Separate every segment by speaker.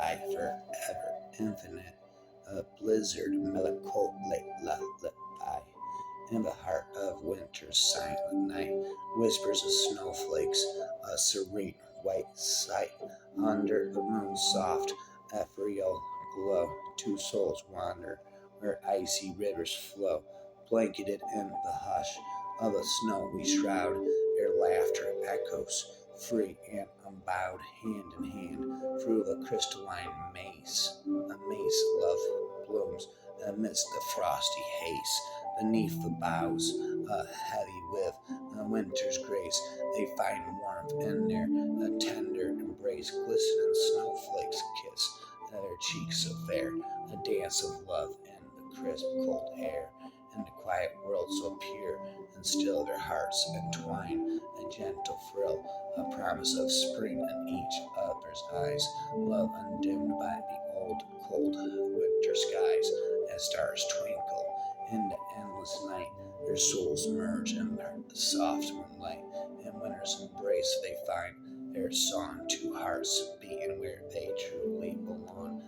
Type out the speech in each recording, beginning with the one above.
Speaker 1: lullaby forever infinite, a blizzard melancholy lullaby. In the heart of winter's silent night, whispers of snowflakes, a serene white sight. Under the moon's soft, ethereal glow, two souls wander where icy rivers flow. Blanketed in the hush of the snow we shroud, their laughter echoes, free and unbowed, hand in hand, through the crystalline maze. A maze love blooms amidst the frosty haze. Beneath the boughs, heavy with winter's grace, they find warmth in their tender embrace. Glistening snowflakes kiss their cheeks so fair, a dance of love in the crisp, cold air. In the quiet world so pure and still, their hearts entwine, a gentle thrill, a promise of spring in each other's eyes. Love undimmed by the old, cold winter skies, as stars twinkle in the endless night. Their souls merge in the soft moonlight. In winter's embrace they find their song, two hearts beating where they truly belong.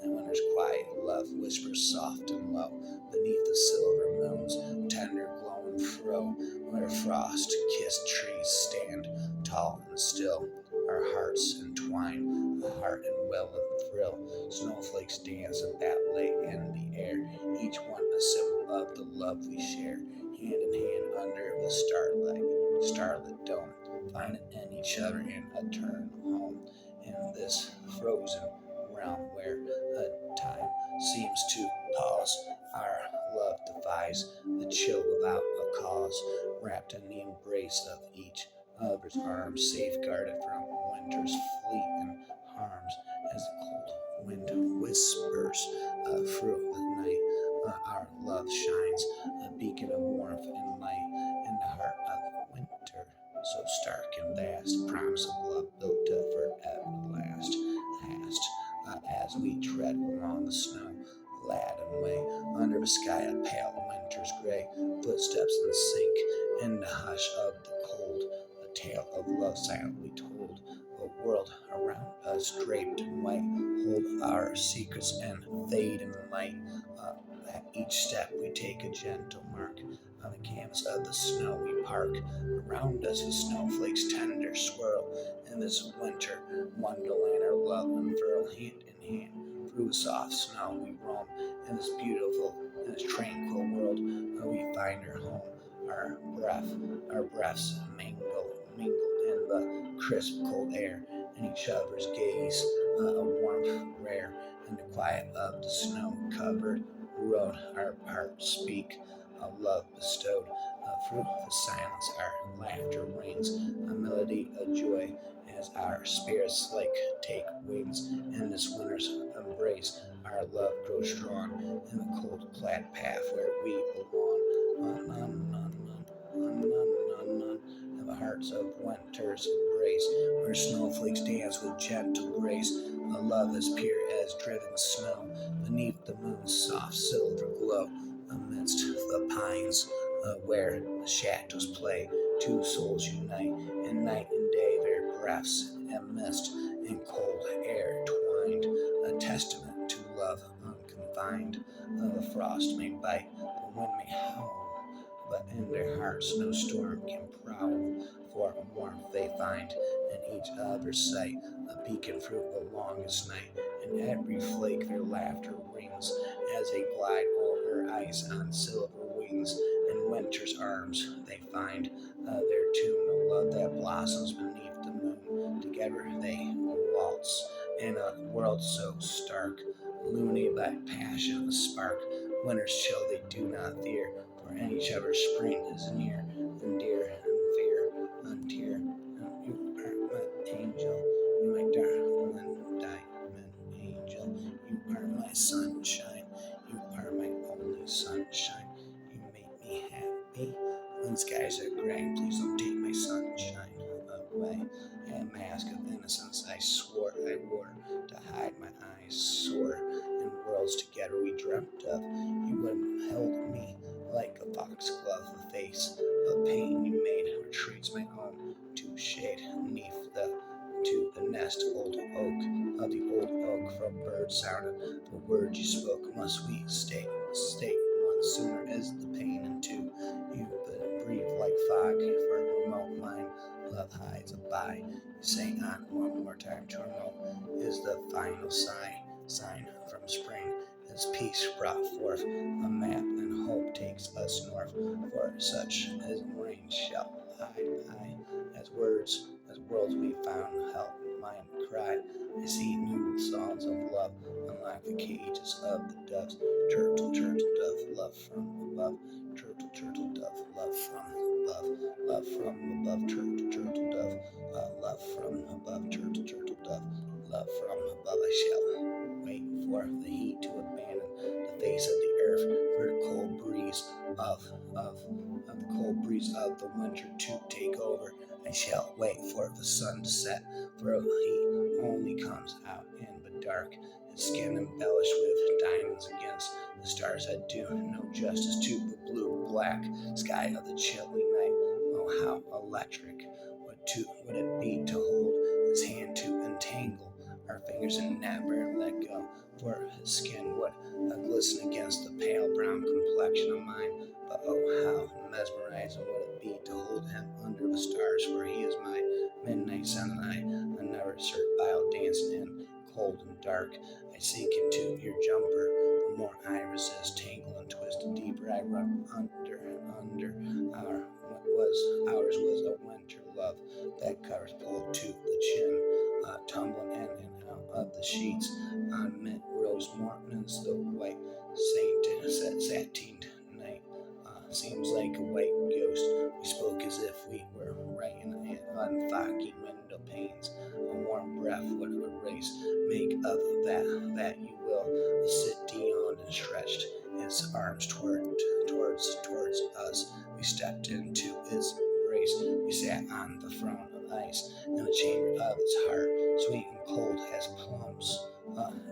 Speaker 1: And winter's quiet love whispers soft and low beneath the silver moon's tender glowing throw, where frost-kissed trees stand tall and still. Our hearts entwine, a heart and will and thrill. Snowflakes dance a ballet in the air, each one a symbol of the love we share. Hand in hand under the starlit dome, finding in each other an eternal home. In this frozen realm where time seems to pause, our love defies the chill without a cause. Wrapped in the embrace of each other's arms, safeguarded from winter's fleeting harms, as the cold wind whispers through the night. Our love shines, a beacon of warmth and light in the heart of winter, so stark and vast. Promise of love built to forever last. As we tread along the snow laden way, under the sky of pale winter's gray, footsteps in sync in the hush of the cold, a tale of love silently told. The world around us draped in white, hold our secrets and fade in light. At each step we take a gentle mark on the canvas of the snow we park. Around us the snowflakes tender swirl. In this winter wonderland our love unfurl, hand in hand through the soft snow we roam. In this tranquil world where we find our home. Our breaths mingle in the crisp cold air, in each other's gaze, a warmth rare. In the quiet of the snow-covered road, our hearts speak of love bestowed. Through the silence, our laughter rings, a melody of joy, as our spirits like take wings. In this winter's embrace, our love grows strong in the cold clad path where we belong. In the hearts of winter's embrace, where snowflakes dance with gentle grace, a love as pure as driven snow, beneath the moon's soft silver glow, amidst the pines, where the shadows play, two souls unite, and night and day their breaths and mist in cold air twined, a testament to love unconfined. The frost may bite, the wind may howl, but in their hearts no storm can prowl, for warmth they find in each other's sight, a beacon through the longest night. In every flake their laughter rings, as they glide over ice on silver wings. In winter's arms they find their tune, a love that blossoms beneath the moon. Together they waltz in a world so stark, illuminated by passion, a spark. Winter's chill they do not fear, for in each other's spring is near, and dear and fear untear. You are my angel, you my darling diamond angel. You are my sunshine, you are my only sunshine. You make me happy when skies are gray. Please don't take my sunshine away. A mask of innocence I swore I wore to hide my eyes sore. In worlds together we dreamt of, you would have held me like a foxglove. The face of pain you made retreats my own to shade neath last old oak, of the old oak from bird sounded. The words you spoke must we stay. One sooner is the pain, and two, you breathe like fog for remote mind. Love hides a by. You say on one more time. Terminal is the final sign from spring. His peace brought forth a map, and hope takes us north. For such as rain shall hide as worlds we found help mine cry. I see new songs of love, unlock the cages of the doves. Turtle, dove, love from above. Turtle, dove, love from above. Love from above. Turtle, dove, love from above. Turtle, dove, love from above. I shall wait for the heat to abandon the face of the earth, for the cold breeze of the winter to take over. I shall wait for the sun to set, for he only comes out in the dark, his skin embellished with diamonds against the stars. I do no justice to the blue-black sky of the chilly night. Oh, how electric would it be to hold his hand, to entangle our fingers and never let go, for his skin would glisten against the pale brown complexion of mine. But oh, how mesmerizing would it be to hold him under the stars, for he is my midnight sun, and I never servile dancing in cold and dark. I sink into your jumper, the more I resist, tangle and twist, the deeper I run under. Ours was a winter love that covers pulled to the chin, tumbling in and out of the sheets on mint rose mornings. The white satined night seems like a white ghost. We spoke as if we were writing on foggy window panes. A warm breath would erase. Make of that you will. Sit yawned and stretched his arms towards us. We stepped into his embrace. We sat on the throne of ice in the chamber of its heart, sweet and cold as plums.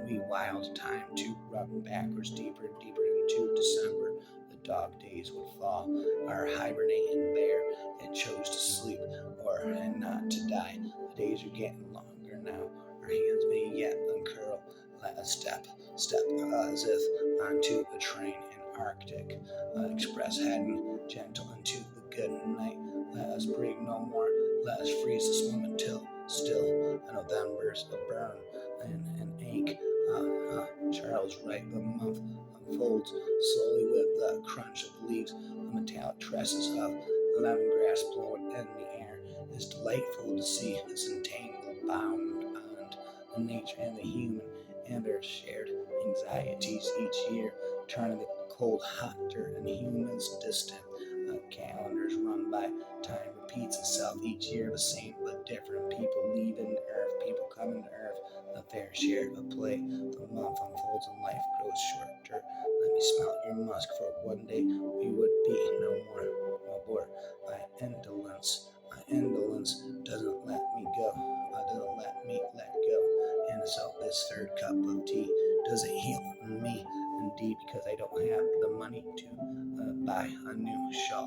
Speaker 1: We wild time to run backwards, deeper and deeper into December. The dog days would fall. Our hibernating bear had chose to sleep and not to die. The days are getting longer now. Our hands may yet uncurl. Let us step as if onto a train in Arctic Express, heading gentle into the good night. Let us breathe no more. Let us freeze this moment till still November's a burn and an ache. Charles Wright, the month unfolds slowly with the crunch of leaves, the metallic tresses of lemongrass blowing in the air. It is delightful to see this entangled bound the nature and the human and their shared anxieties each year, turning the cold hotter and humans distant. Calendars run by. Time repeats itself each year, the same but different. People leaving the earth, people coming to earth, a fair share of play. The month unfolds and life grows shorter. Let me smell your musk, for one day we would be no more. My indolence doesn't let me go. Doesn't let me let go. And so this third cup of tea doesn't heal me. Indeed, because I don't have the money to buy a new shawl,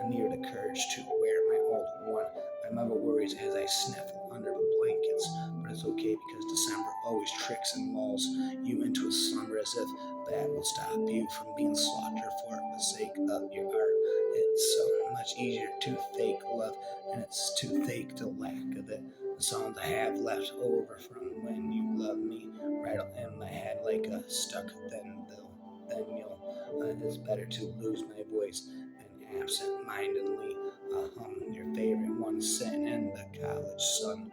Speaker 1: and neither the courage to wear my old one. My mother worries as I sniffle under the blankets, but it's okay because December always tricks and lulls you into a slumber, as if that will stop you from being slaughtered for the sake of your art. It's so much easier to fake love, and it's too fake to lack of it. The songs I have left over from when you loved me rattle in my head like a stuck it's better to lose my voice than absent-mindedly hum your favorite one sitting in the college sun.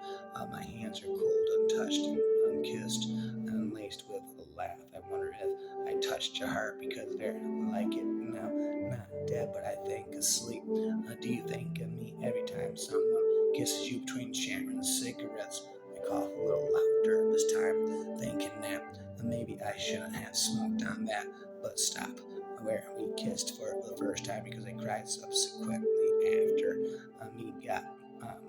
Speaker 1: My hands are cold, untouched, and unkissed, and laced with a laugh. I wonder if I touched your heart because they're like it now, not dead, but I think asleep. Do you think of me every time someone kisses you between sharing cigarettes? I cough a little louder this time, thinking that maybe I shouldn't have smoked on that, but stop. Where we kissed for the first time because I cried subsequently after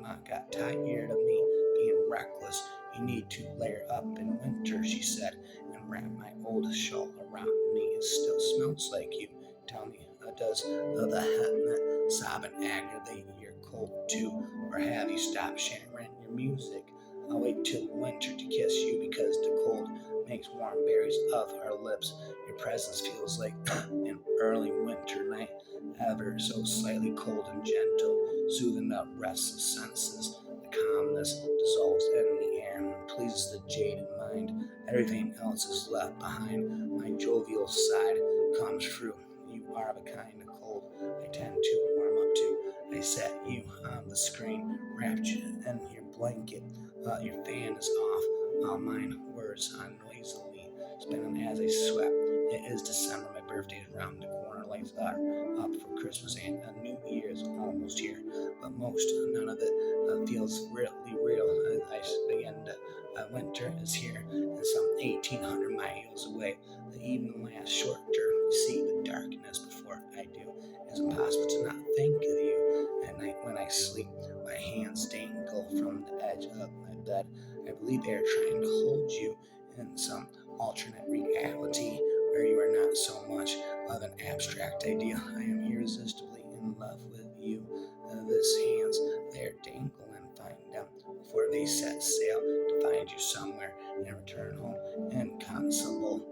Speaker 1: Ma got tired of me being reckless. You need to layer up in winter, she said, and wrap my old shawl around me. It still smells like you. Tell me, does the sobbing aggravate your cold too, or have you stopped sharing your music? I'll wait till winter to kiss you because the cold makes warm berries of our lips. Your presence feels like an early winter night, ever so slightly cold and gentle, soothing the restless senses. The calmness dissolves in the air and pleases the jaded mind. Everything else is left behind. My jovial side comes through. You are the kind of cold I tend to warm up to. I set you on the screen, wrapped you in your blanket. Your fan is off. All mine words unnoisily spinning as I sweat. It is December. My birthday is around the corner. Lights are up for Christmas, and a New Year is almost here. But none of it feels really real. I begin to. Winter is here, and some 1,800 miles away. The evening lasts shorter. You see the darkness before I do. It's impossible to not think of you at night when I sleep. My hands dangle from the edge of my bed. I believe they are trying to hold you in some alternate reality where you are not so much of an abstract idea. I am irresistibly in love with you. This hands, they are dangle and find them before they set sail to find you somewhere and return home inconsolable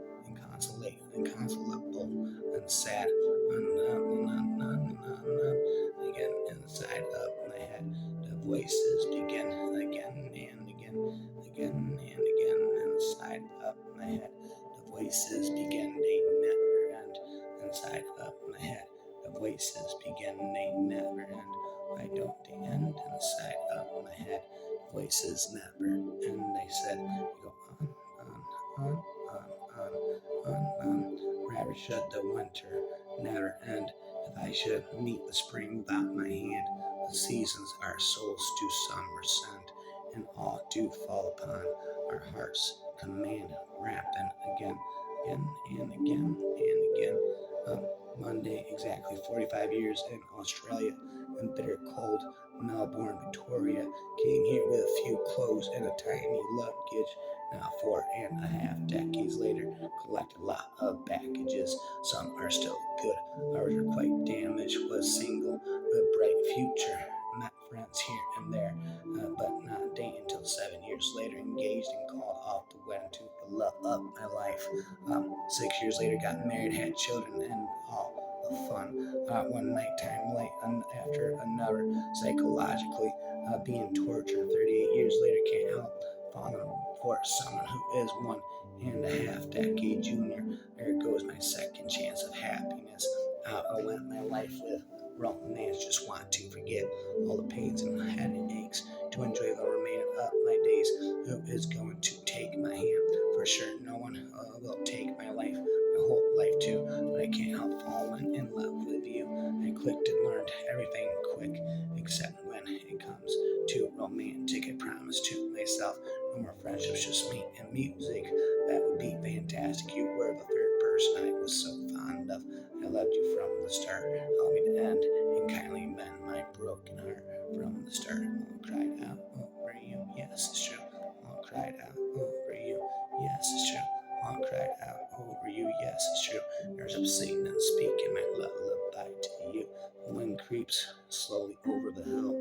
Speaker 1: and sad. Again inside of my head, the voices begin again and again inside of my head. The voices begin, they never end. Inside of my head, the voices begin, they never end. Why don't they end inside of my head? Voices never end. They said, go on, on. Rather should the winter never end. If I should meet the spring without my hand, the seasons our souls do summer send, and all do fall upon our hearts. Command, rapping again and again. Monday, exactly 45 years in Australia, in bitter cold Melbourne, Victoria. Came here with a few clothes and a tiny luggage. Now 4.5 decades later, collect a lot of packages. Some are still good, others are quite damaged. Was single with a bright future. Met friends here and there, but not dating until 7 years later. Engaged and called off the wedding to the love of my life. 6 years later, got married, had children, and all the fun. One nighttime late after another, psychologically being tortured. 38 years later, can't help falling for someone who is 1.5 decade junior. There goes my second chance of happiness. I went my life with romance, just want to forget all the pains and headaches, to enjoy the remainder of my days. Who is going to take my hand? For sure, no one will take my life, my whole life too, but I can't help falling in love with you. I clicked and learned everything quick, except when it comes to romantic. I promised to myself, no more friendships, just me and music. That would be fantastic. You were the third person I was so fond of. I loved you from the start, help me to end, and kindly mend my broken heart from the start. All cried out over you, yes, it's true. All cried out over you, yes, it's true. All cried out over you, yes, it's true. There's up singing and speaking my lullaby to you. The wind creeps slowly over the hill.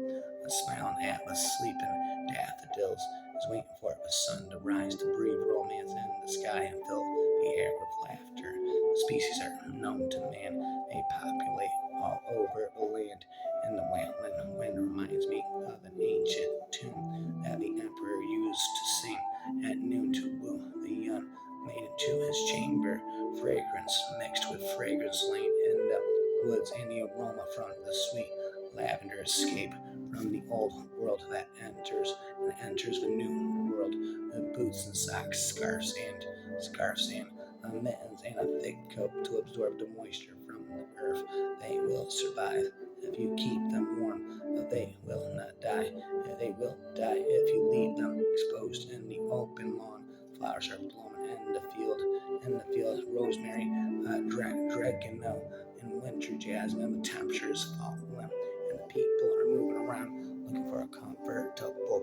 Speaker 1: A smiling atlas sleeping daffodils is waiting for the sun to rise to breathe romance in the sky and fill the air with laughter. The species are known to man. They populate all over the land, and the wailing wind reminds me of an ancient tune that the emperor used to sing at noon to woo the young maiden to his chamber. Fragrance mixed with fragrance lain in the woods, and the aroma from the sweet lavender escape from the old world that enters the new world with boots and socks, scarves and mittens, and a thick coat to absorb the moisture from the earth. They will survive if you keep them warm, but they will not die. They will die if you leave them exposed in the open lawn. Flowers are blooming in the field, rosemary, oregano, and winter jasmine. The temperature is falling, and the people are moving around looking for a comfortable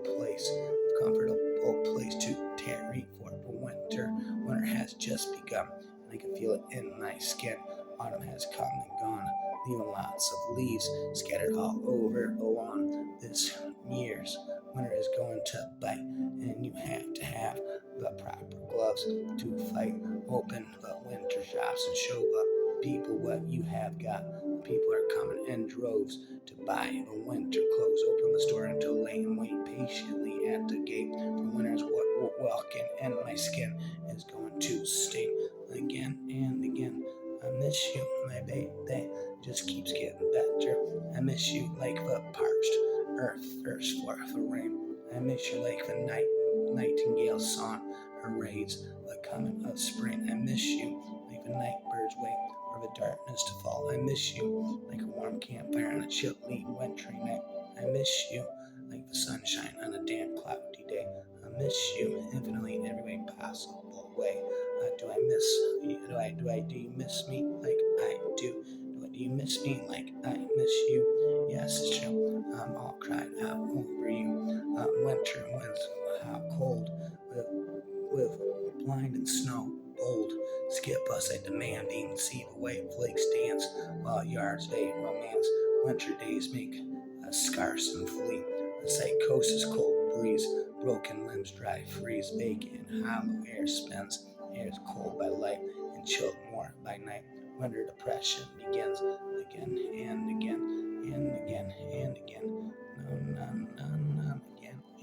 Speaker 1: place to tarry for the winter. Winter has just begun, and I can feel it in my skin. Autumn has come and gone, leaving lots of leaves scattered all over the lawn. This years. Winter is going to bite, and you have to have the proper gloves to fight. Open the winter shops and show the people what you have got. People are coming in droves to buy the winter clothes. Open the store until late and wait patiently at the gate. For winter's walking, and my skin is going to sting again and again. I miss you, my baby. Just keeps getting better. I miss you like the parched earth thirsts for the rain. I miss you like the nightingale's song parades the coming of spring. I miss you like the night birds wait for the darkness to fall. I miss you like a warm campfire on a chilly wintry night. I miss you like the sunshine on a damp cloudy day. I miss you infinitely in every way possible way. Do I miss you? Do you miss me like I do? Do you miss me like I miss you? Yes, it's true. I'm all cried out over you. Winter winds cold with blinding snow. Bold, skip us a demanding, see the way flakes dance, while yards day romance. Winter days make us scarce and flee. The psychosis cold breeze, broken limbs dry freeze, vacant and hollow air spins. Air is cold by light and chilled more by night. Winter depression begins again and again and again and again. Again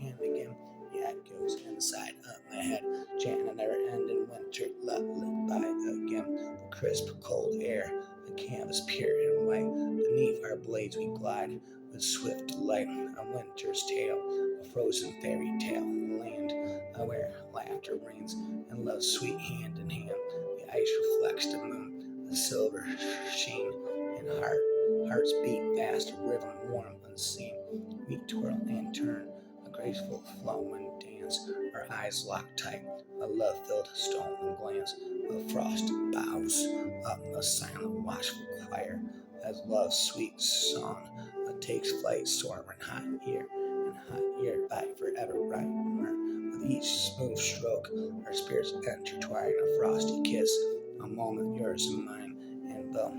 Speaker 1: and again. Yeah, it goes inside of my head, chanting a never-ending winter lullaby again. The crisp, cold air, the canvas pure and white. Beneath our blades we glide with swift delight. A winter's tale, a frozen fairy tale, land where laughter reigns and love sweet hand in hand. The ice reflects the moon, the silver sheen and hearts beat fast, a rhythm warm unseen. We twirl and turn, a graceful flow and dance, our eyes locked tight, a love-filled stolen glance. The frost bows up a silent watchful choir as love's sweet song takes flight, storm and hot year by forever brighter. With each smooth stroke, our spirits intertwine, a frosty kiss, a moment yours and mine, and but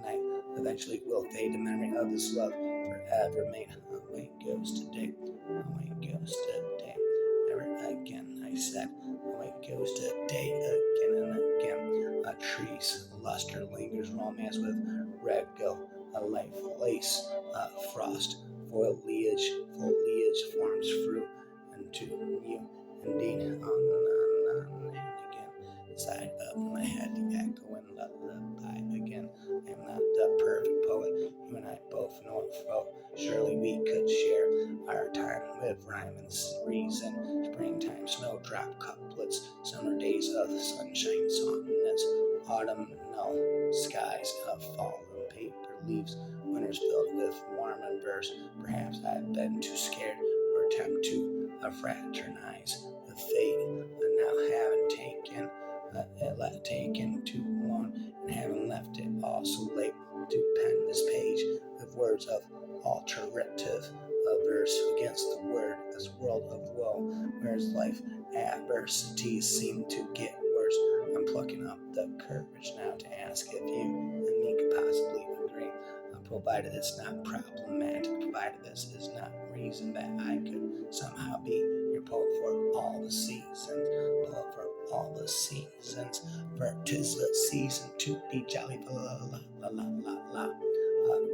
Speaker 1: night eventually will fade. The memory of this love forever made. Away goes today, away goes today, never again, I said. Away goes today, again and again. Trees, luster lingers, romance with red go, a life lace, frost, foliage forms fruit into you. Indeed, on and again, inside of my head, the echoing lullaby again. I am not the perfect poet, you and I both know it, fro. Surely we could share our time with rhyme and reason. Springtime snowdrop couplets, summer days of sunshine sonnets, autumnal skies of fallen paper leaves, winters filled with warm and verse. Perhaps I've been too scared or attempt to fraternize with fate, and now having taken too long, and having left it all so late to pen this page with words of alternative verse against the word, this world of woe, whereas life adversities seem to get worse. I'm plucking up the courage now to ask if you and me could possibly agree, provided it's not problematic, provided this is not reason that I could somehow be your poet for all the seasons, poet for all the seasons, for 'tis the season to be jolly, la la la la la la.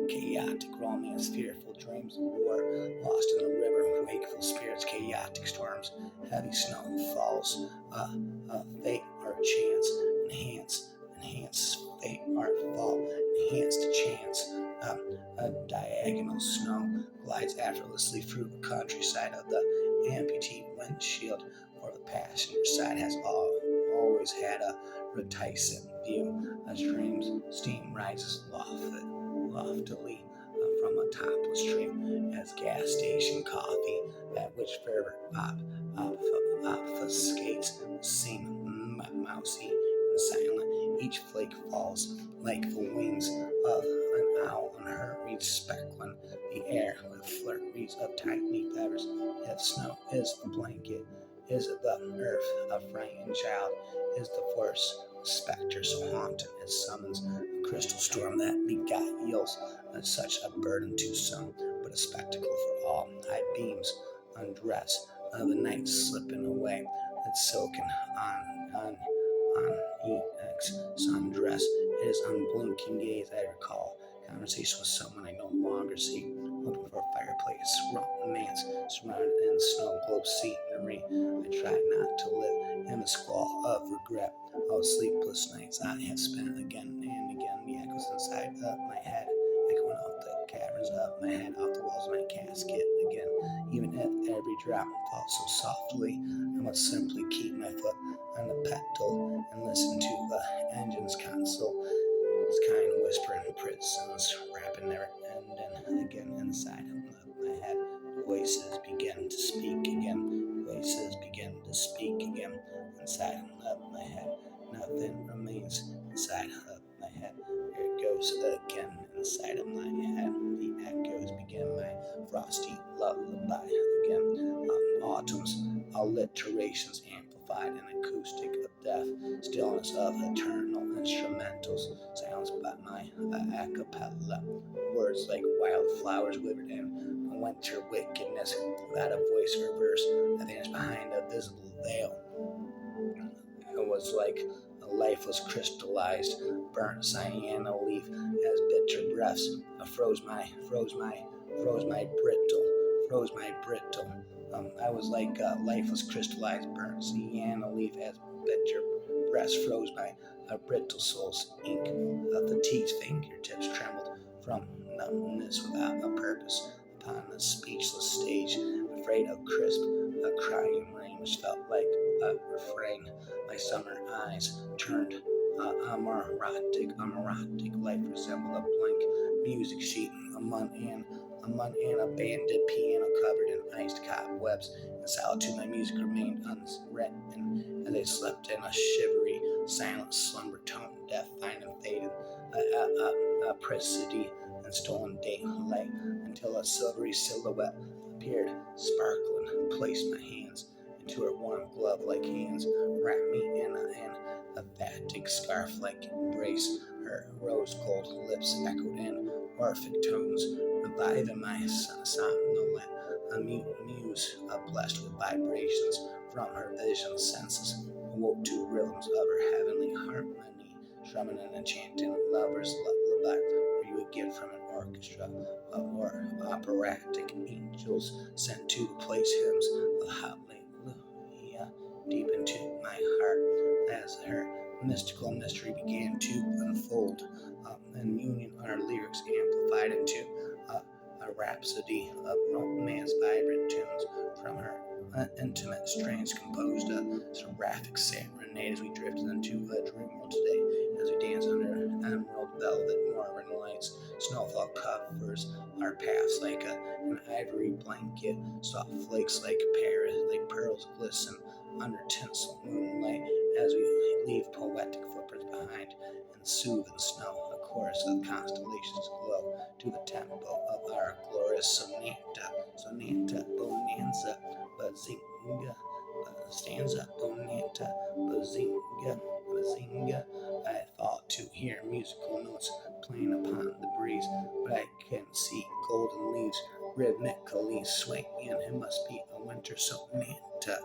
Speaker 1: Chaotic romance, fearful dreams of war, lost in the river, wakeful spirits, chaotic storms, heavy snow falls, fate or chance, enhance fate or fall, enhanced chance. A diagonal snow glides effortlessly through the countryside of the amputee windshield, for the passenger side has always had a reticent view. As steam rises loftily from a topless tree, as gas station coffee, at which fervor obfuscates, seem mousy and silent. Each flake falls like the wings of an owl on hurried speckling the air with flurries of tiny feathers. If snow is the blanket, is the earth a frightened child? Is the force a spectre so haunting it summons a crystal storm that beguiles such a burden to some? But but a spectacle for all. High beams undress of the night slipping away. It's silken on EX sundress. It is unblinking gaze I recall. Conversation with someone I no longer see. Looking for a fireplace, romance, surrounded in snow globe scenery. I try not to live in the squall of regret. All sleepless nights I have spent again and again. The echoes inside of my head, echoing off the caverns of my head, off the walls of my casket again. Even if every drop falls so softly, I must simply keep my foot on the pedal and listen to the engine's console. Its kind whispering prisons, rapping never ending again inside of my head. Voices begin to speak again. Voices begin to speak again inside of my head. Nothing remains inside of my head. Here it goes again inside of my head. The echoes begin my frosty lullaby again. Autumn's alliterations amplified an acoustic of death, stillness of eternal instrumentals, sounds by my a cappella, words like wildflowers withered in winter wickedness, without a voice or verse, I vanished behind a visible veil. It was like a life was crystallized, burnt sienna leaf as bitter breaths. I froze my brittle. I was like life was crystallized, burnt sienna leaf as bitter breaths froze my brittle soul's ink. Fatigued fingertips trembled from numbness without a purpose upon the speechless stage, afraid of crisp, a crying rain which felt like a refrain. My summer eyes turned amoratic. Life resembled a blank music sheet, an abandoned piano covered in iced cobwebs. In solitude, my music remained unwritten as I slept in a shivery, silent slumber, tone deaf, fine and faded, a presage and stolen daylight, until a silvery silhouette appeared, sparkling, placed my hands into her warm glove-like hands, wrapped me in a vatic scarf-like embrace. Her rose-gold lips echoed in orphic tones, reviving my somnolent muse, blessed with vibrations from her vision senses, awoke to rhythms of her heavenly harmony, strumming an enchanting lover's lullaby, where you would get from an orchestra or operatic angels sent to place hymns of hallelujah deep into my heart as her mystical mystery began to unfold, and union our lyrics amplified into a rhapsody of romance, vibrant tunes from her intimate strains composed a seraphic serenade as we drifted into a dream world today, as we danced under emerald velvet northern lights. Snowfall covers our paths like an ivory blanket, soft flakes like pearls glisten under tinsel moonlight as we leave poetic footprints behind and soothe in snow. A chorus of constellations glow to the tempo of our glorious sonata, bonanza, bazinga, stanza, bonanza, bazinga. I thought to hear musical notes playing upon the breeze, but I can see golden leaves rhythmically swaying. It must be a winter sonata,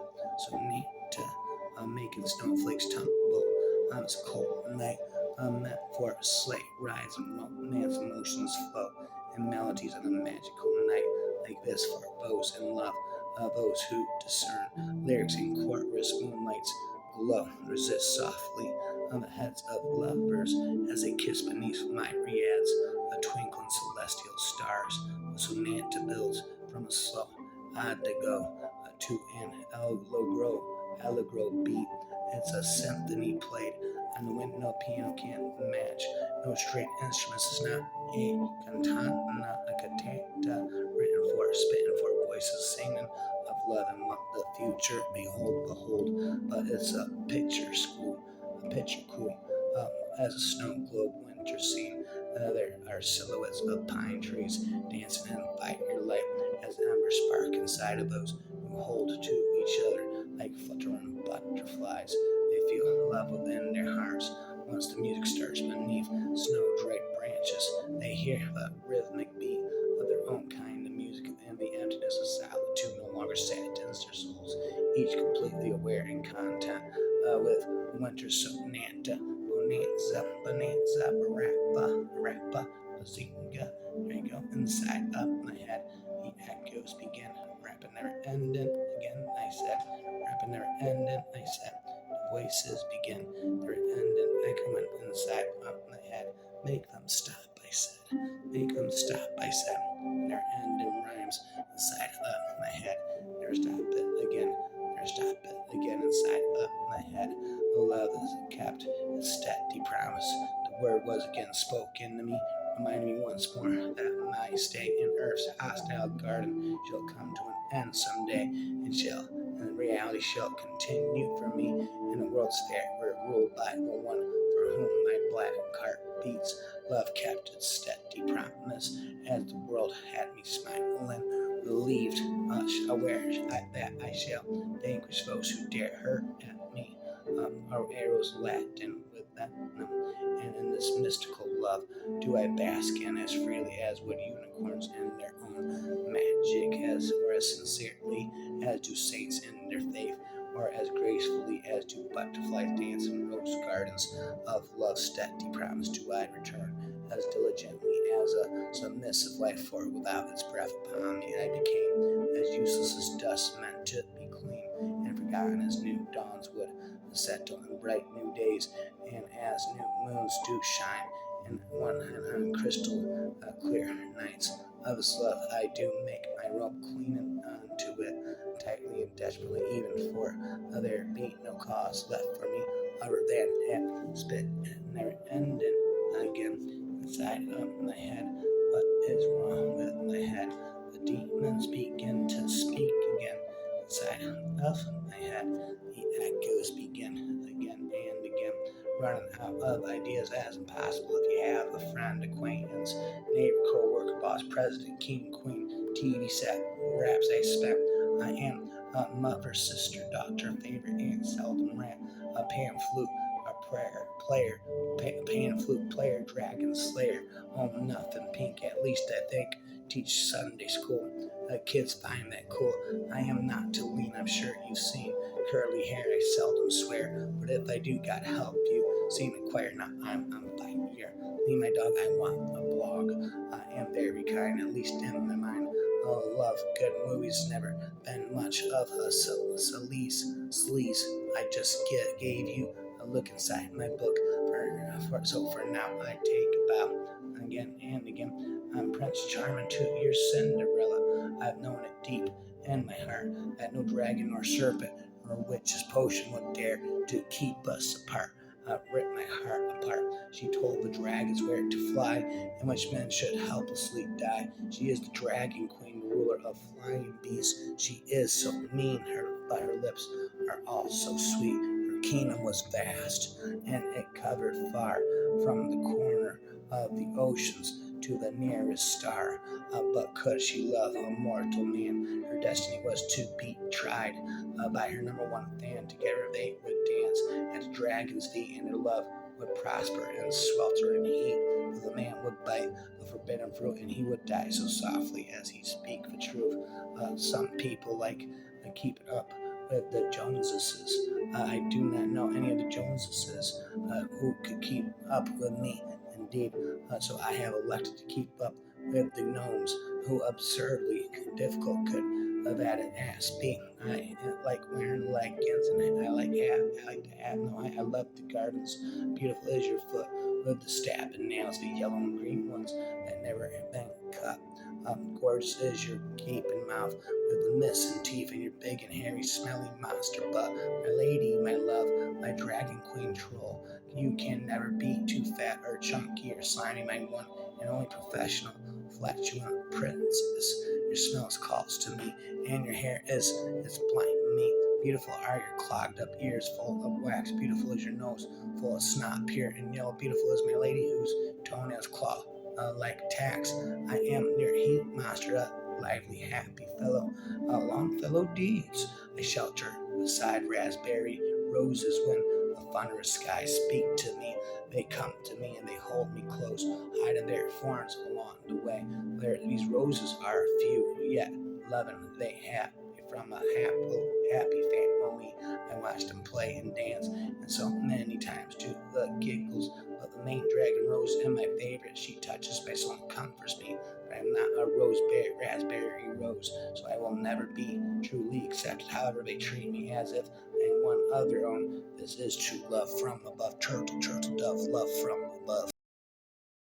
Speaker 1: making snowflakes tumble on this cold night. Meant for sleigh rides and romance, emotions flow, and melodies of a magical night like this for those in love, those who discern lyrics in chorus. Moonlights glow, resist softly on the heads of lovers as they kiss beneath my riads, a twinkling celestial stars. A sonata builds from a slow adagio to an allegro beat. It's a symphony played on the wind. No piano can match. No string instruments. It's not a cantata, not a cantata written for, spitting for voices singing of love and what the future behold. But it's a picture cool as a snow globe winter scene. There are silhouettes of pine trees dancing in fire light as embers spark inside of those who hold to each other like fluttering butterflies. They feel love within their hearts. Once the music starts beneath snow-draped branches, they hear the rhythmic beat of their own kind of music. loneliness of solitude no longer saddens their souls, each completely aware and content with winter sonata, bonanza, rappa, bazinga. There you go. Inside up my head, the echoes begin, rapping never ending. Again, I said, rapping never ending. I said, the voices begin, their ending, echoing inside up my head. Make them stop, I said. Make them stop, I said. Their ending rhymes inside up my head. Never stop it again. Never stop it again inside up my head. Love is kept its steady promise. The word was again spoken to me, reminding me once more that my stay in Earth's hostile garden shall come to an end someday, and reality shall continue for me in a world's fair where ruled by the one for whom my black heart beats. Love kept its steady promise as the world had me smiling, relieved, aware that I shall vanquish those who dare hurt at me. Our arrows laden with venom, and in this mystical love do I bask in as freely as would unicorns in their own magic, or as sincerely as do saints in their faith, or as gracefully as do butterflies dance in rose gardens of love's steady promise do I return, as diligently as a submissive life, for without its breath upon me I became as useless as dust meant to be clean and forgotten as new dawns would settle in bright new days, and as new moons do shine in one and on crystal clear nights. Of his love I do make my robe, clinging unto it tightly and desperately, even for there be no cause left for me other than at spit never ending again inside of my head. What is wrong with my head? The demons begin to speak again inside of my head. The echoes begin again and again, running out of ideas as impossible. If you have a friend, acquaintance, neighbor, co-worker, boss, president, king, queen, TV set, raps I spent, I am a mother, sister, doctor, favorite aunt, seldom rant, a pan flute, a prayer player, pan flute player, dragon slayer, oh nothing pink, at least I think, teach Sunday school. Kids find that cool. I am not to lean, I'm sure you've seen curly hair, I seldom swear, but if I do, God help you. Seen acquire, not I'm by here. Me, my dog, I want a blog. I am very kind, at least in my mind. Oh, love, good movies, never been much of a sleaze. I just gave you a look inside my book. So for now, I take a bow again and again. I'm Prince Charming to your Cinderella. I've known it deep in my heart that no dragon nor serpent or witch's potion would dare to keep us apart. Rip my heart apart. She told the dragons where to fly, and which men should helplessly die. She is the dragon queen, ruler of flying beasts. She is so mean, but her lips are all so sweet. Her kingdom was vast, and it covered far from the corner of the oceans to the nearest star. But could she love a mortal man? Her destiny was to be tried by her number one fan. Together they would dance at the dragon's feet, and their love would prosper and swelter in heat. The man would bite the forbidden fruit, and he would die so softly as he speak the truth. Some people like keeping up with the Joneses. I do not know any of the Joneses who could keep up with me. Indeed, so I have elected to keep up with the gnomes, who absurdly difficult could that it has been. I like wearing leggings, and I like to have. No, I love the gardens. Beautiful is your foot with the stabbing nails, the yellow and green ones that never have been cut. Gorgeous is your gaping mouth with the missing teeth, and your big and hairy, smelly monster butt. My lady, my love, my dragon queen troll. You can never be too fat or chunky or slimy, my one and only professional flatulent princess. Your smell calls to me, and your hair is blinding me. Beautiful are your clogged up ears full of wax. Beautiful is your nose full of snot, pure and yellow. Beautiful is my lady whose toenails claw like tacks. I am your heat monster, a lively, happy fellow. Longfellow deeds I shelter beside raspberry roses when the thunderous skies speak to me. They come to me and they hold me close, hiding their thorns along the way. These roses are few, yet loving they happy from a happy family. I watched them play and dance, and so many times too the giggles. But the main dragon rose is my favorite. She touches my soul and comforts me. But I'm not a raspberry rose, so I will never be truly accepted. However, they treat me as if I'm one of their own. This is true love from above. Turtle, dove, love from above.